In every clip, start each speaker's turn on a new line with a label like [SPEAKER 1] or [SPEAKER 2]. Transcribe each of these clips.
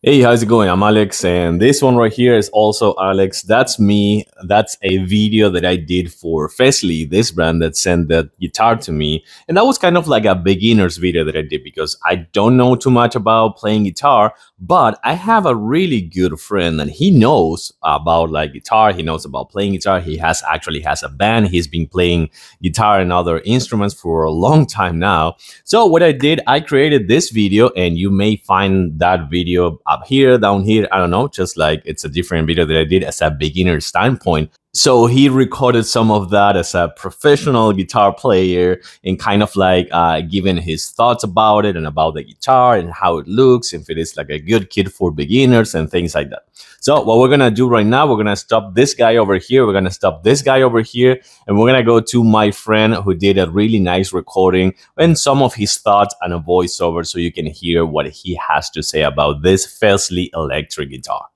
[SPEAKER 1] Hey, how's it going? I'm Alex, and this one right here is also Alex. That's me. That's a video that I did for Fesley, this brand that sent that guitar to me. And that was kind of like a beginner's video that I did because I don't know too much about playing guitar, but I have a really good friend and he knows about like guitar. He knows about playing guitar. He has a band. He's been playing guitar and other instruments for a long time now. So what I did, I created this video, and you may find that video up here, down here. I don't know, just like it's a different video that I did as a beginner standpoint. So he recorded some of that as a professional guitar player and kind of like giving his thoughts about it and about the guitar and how it looks, if it is like a good kit for beginners and things like that. So what we're gonna do right now, we're gonna stop this guy over here. We're gonna stop this guy over here, and we're gonna go to my friend who did a really nice recording and some of his thoughts and a voiceover so you can hear what he has to say about this Fesley electric guitar.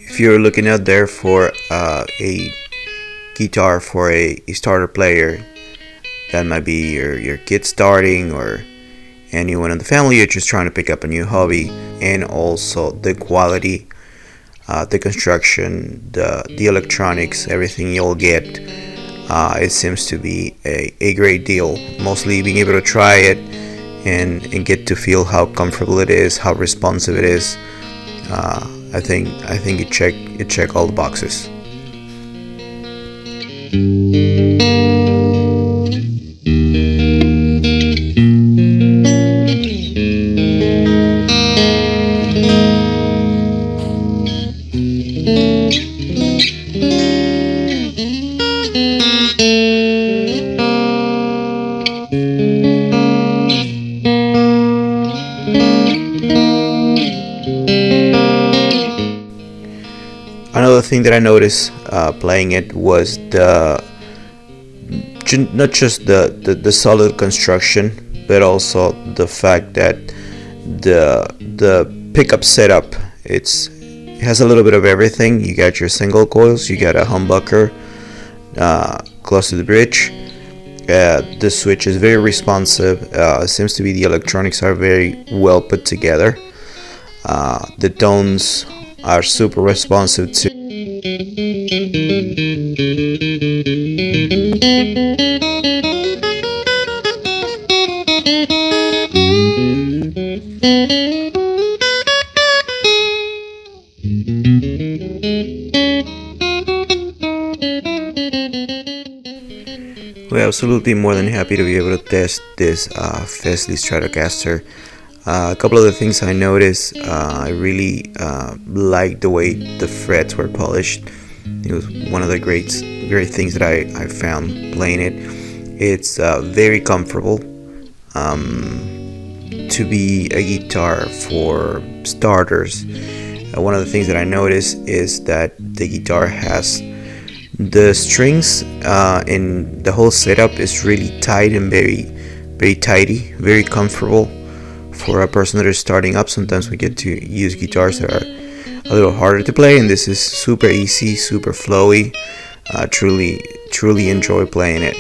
[SPEAKER 2] If you're looking out there for a guitar for a starter player, that might be your kid starting or anyone in the family, you're just trying to pick up a new hobby, and also the quality, the construction, the electronics, everything you'll get, it seems to be a great deal. Mostly being able to try it and get to feel how comfortable it is, how responsive it is. I think it check all the boxes. Another thing that I noticed playing it was not just the solid construction, but also the fact that the pickup setup, it has a little bit of everything. You got your single coils, you got a humbucker close to the bridge. The switch is very responsive. It seems to be the electronics are very well put together. The tones are super responsive to. We're absolutely more than happy to be able to test this Fesley Stratocaster. A couple of the things I noticed, I really liked the way the frets were polished. It was one of the great things that I found playing it. It's very comfortable to be a guitar for starters. One of the things that I noticed is that the guitar has the strings and the whole setup is really tight and very tidy, very comfortable for a person that is starting up. Sometimes we get to use guitars that are a little harder to play, and this is super easy, super flowy. Truly enjoy playing it.